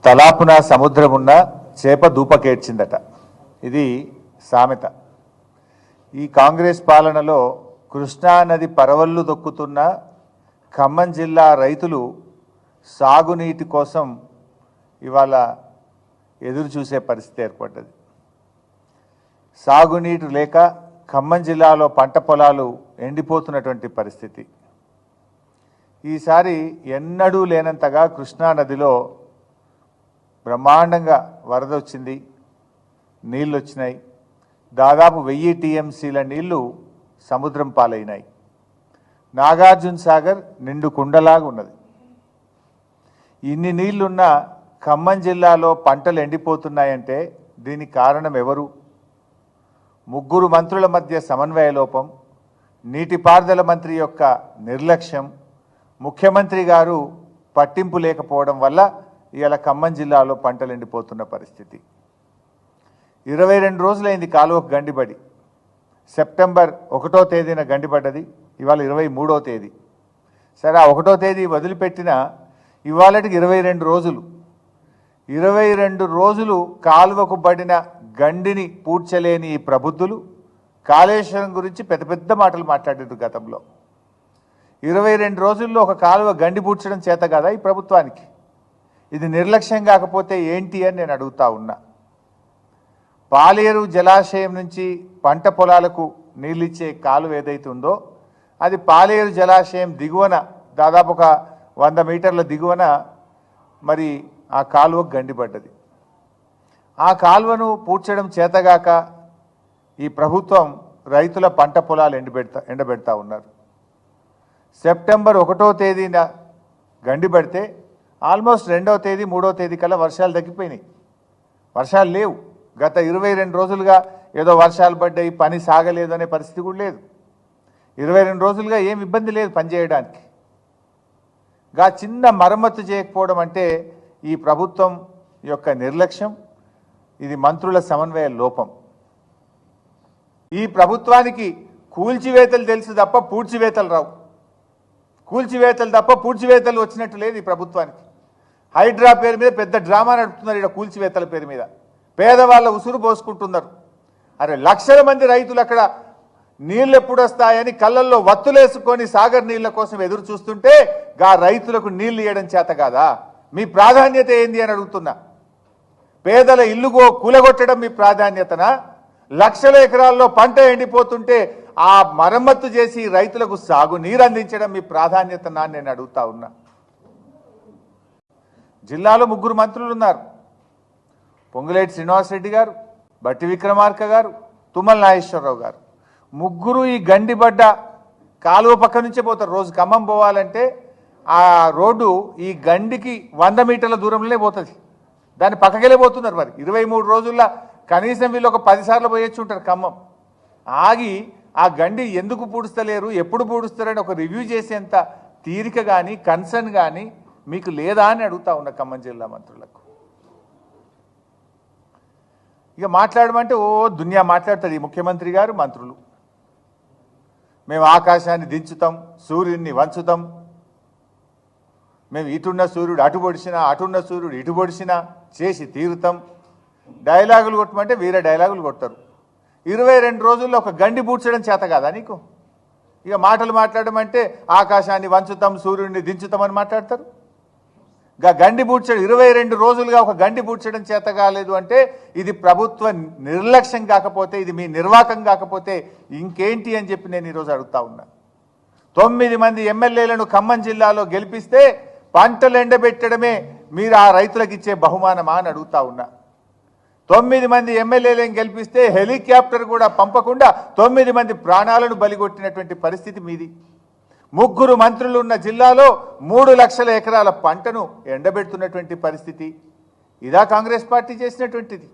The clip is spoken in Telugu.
తలాపున సముద్రమున్న చేప దూపకేర్చిందట. ఇది సామెత. ఈ కాంగ్రెస్ పాలనలో కృష్ణా నది పరవళ్ళు దొక్కుతున్న ఖమ్మం జిల్లా రైతులు సాగునీటి కోసం ఇవాళ ఎదురు చూసే పరిస్థితి ఏర్పడ్డది. సాగునీరు లేక ఖమ్మం జిల్లాలో పంట పొలాలు ఎండిపోతున్నటువంటి పరిస్థితి. ఈసారి ఎన్నడూ లేనంతగా కృష్ణా నదిలో బ్రహ్మాండంగా వరద వచ్చింది, నీళ్ళు వచ్చినాయి. దాదాపు 1000 టీఎంసీల నీళ్లు సముద్రం పాలైనాయి. నాగార్జున సాగర్ నిండు కుండలాగా ఉన్నది. ఇన్ని నీళ్లున్న ఖమ్మం జిల్లాలో పంటలు ఎండిపోతున్నాయంటే దీనికి కారణం ఎవరు? 3 మంత్రుల మధ్య సమన్వయ లోపం, నీటిపారుదల మంత్రి యొక్క నిర్లక్ష్యం, ముఖ్యమంత్రి గారు పట్టింపు లేకపోవడం వల్ల ఇవాళ ఖమ్మం జిల్లాలో పంటలు ఎండిపోతున్న పరిస్థితి. 22 రోజులైంది కాలువకు గండిపడి. సెప్టెంబర్ 1వ తేదీన గండిపడ్డది, ఇవాళ 23వ తేదీ. సరే, ఆ 1వ తేదీ వదిలిపెట్టిన ఇవాళకి 22 రోజులు. 22 రోజులు కాలువకు పడిన గండిని పూడ్చలేని ఈ ప్రబుద్ధులు కాళేశ్వరం గురించి పెద్ద పెద్ద మాటలు మాట్లాడారు గతంలో. 22 రోజుల్లో ఒక కాలువ గండి పూడ్చడం చేత కదా ఈ ప్రభుత్వానికి? ఇది నిర్లక్ష్యం కాకపోతే ఏంటి అని నేను అడుగుతా ఉన్నా. పాలేరు జలాశయం నుంచి పంట పొలాలకు నీళ్ళిచ్చే కాలువ ఏదైతే ఉందో అది పాలేరు జలాశయం దిగువన దాదాపు ఒక 100 మీటర్ల దిగువన మరి ఆ కాలువకు గండిపడ్డది. ఆ కాలువను పూడ్చడం చేతగాక ఈ ప్రభుత్వం రైతుల పంట పొలాలు ఎండబెడతా ఉన్నారు. సెప్టెంబర్ 1వ తేదీన గండిపడితే ఆల్మోస్ట్ 2వ తేదీ 3వ తేదీ కల్లా వర్షాలు తగ్గిపోయినాయి. వర్షాలు లేవు. గత 22 రోజులుగా ఏదో వర్షాలు పడ్డాయి, పని సాగలేదు అనే పరిస్థితి కూడా లేదు. 22 రోజులుగా ఏం ఇబ్బంది లేదు పనిచేయడానికి. చిన్న మరమ్మతు చేయకపోవడం అంటే ఈ ప్రభుత్వం యొక్క నిర్లక్ష్యం, ఇది మంత్రుల సమన్వయ లోపం. ఈ ప్రభుత్వానికి కూల్చివేతలు తెలుసు తప్ప పూడ్చివేతలు రావు. కూల్చివేతలు తప్ప పూడ్చివేతలు వచ్చినట్టు లేదు ఈ ప్రభుత్వానికి. హైడ్రా పేరు మీద పెద్ద డ్రామా నడుపుతున్నారు. ఇక్కడ కూల్చివేతల పేరు మీద పేదవాళ్ళ ఉసురు పోసుకుంటున్నారు. అరే, లక్షల మంది రైతులు అక్కడ నీళ్ళు ఎప్పుడు వస్తాయని కళ్ళల్లో వత్తులేసుకొని సాగర్ నీళ్ల కోసం ఎదురు చూస్తుంటే రైతులకు నీళ్లు ఇవ్వడం చేత కాదా? మీ ప్రాధాన్యత ఏంది అని అడుగుతున్నా. పేదల ఇల్లు కూలగొట్టడం మీ ప్రాధాన్యతనా? లక్షల ఎకరాల్లో పంట ఎండిపోతుంటే ఆ మరమ్మత్తు చేసి రైతులకు సాగు నీరు అందించడం మీ ప్రాధాన్యతనా అని నేను అడుగుతా ఉన్నా. జిల్లాలో 3 మంత్రులు ఉన్నారు. పొంగులేటి శ్రీనివాసరెడ్డి గారు, బట్టి విక్రమార్క గారు, తుమ్మల నాగేశ్వరరావు గారు. 3 ఈ గండిబడ్డ కాలువ పక్క నుంచే పోతారు. రోజు ఖమ్మం పోవాలంటే ఆ రోడ్డు ఈ గండికి 100 మీటర్ల దూరంలోనే పోతుంది. దాన్ని పక్కకెళ్ళే పోతున్నారు. మరి 23 రోజుల్లో కనీసం వీళ్ళు ఒక 10 సార్లు పోయొచ్చు ఉంటారు ఖమ్మం. ఆగి ఆ గండి ఎందుకు పూడుస్తలేరు, ఎప్పుడు పూడుస్తారని ఒక రివ్యూ చేసేంత తీరిక కానీ కన్సర్న్ కానీ మీకు లేదా అని అడుగుతా ఉన్న ఖమ్మం జిల్లా మంత్రులకు. ఇక మాట్లాడమంటే దునియా మాట్లాడుతుంది ఈ ముఖ్యమంత్రి గారు, మంత్రులు. మేము ఆకాశాన్ని దించుతాం, సూర్యుడిని వంచుతాం, మేము ఇటున్న సూర్యుడు అటు పొడిచినా, అటున్న సూర్యుడు ఇటు పొడిచినా చేసి తీరుతాం. డైలాగులు కొట్టమంటే వీరే డైలాగులు కొడతారు. 22 రోజుల్లో ఒక గండి పూడ్చడం చేత కాదా నీకు? ఇక మాటలు మాట్లాడడం అంటే ఆకాశాన్ని వంచుతాం, సూర్యుడిని దించుతామని మాట్లాడతారు. గండి పూడ్చడం 22 రోజులుగా ఒక గండి పూడ్చడం చేత కాలేదు అంటే ఇది ప్రభుత్వ నిర్లక్ష్యం కాకపోతే, ఇది మీ నిర్వాకం కాకపోతే ఇంకేంటి అని చెప్పి నేను ఈరోజు అడుగుతా ఉన్నా. 9 మంది ఎమ్మెల్యేలను ఖమ్మం జిల్లాలో గెలిపిస్తే పంటలు ఎండబెట్టడమే మీరు ఆ రైతులకు ఇచ్చే బహుమానమా అని అడుగుతా ఉన్నా. 9 మంది ఎమ్మెల్యేలను గెలిపిస్తే హెలికాప్టర్ కూడా పంపకుండా 9 మంది ప్రాణాలను బలిగొట్టినటువంటి పరిస్థితి మీది. 3 మంత్రులు ఉన్న జిల్లాలో 3 లక్షల ఎకరాల పంటను ఎండబెడుతున్నటువంటి పరిస్థితి. ఇదా కాంగ్రెస్ పార్టీ చేసినటువంటిది?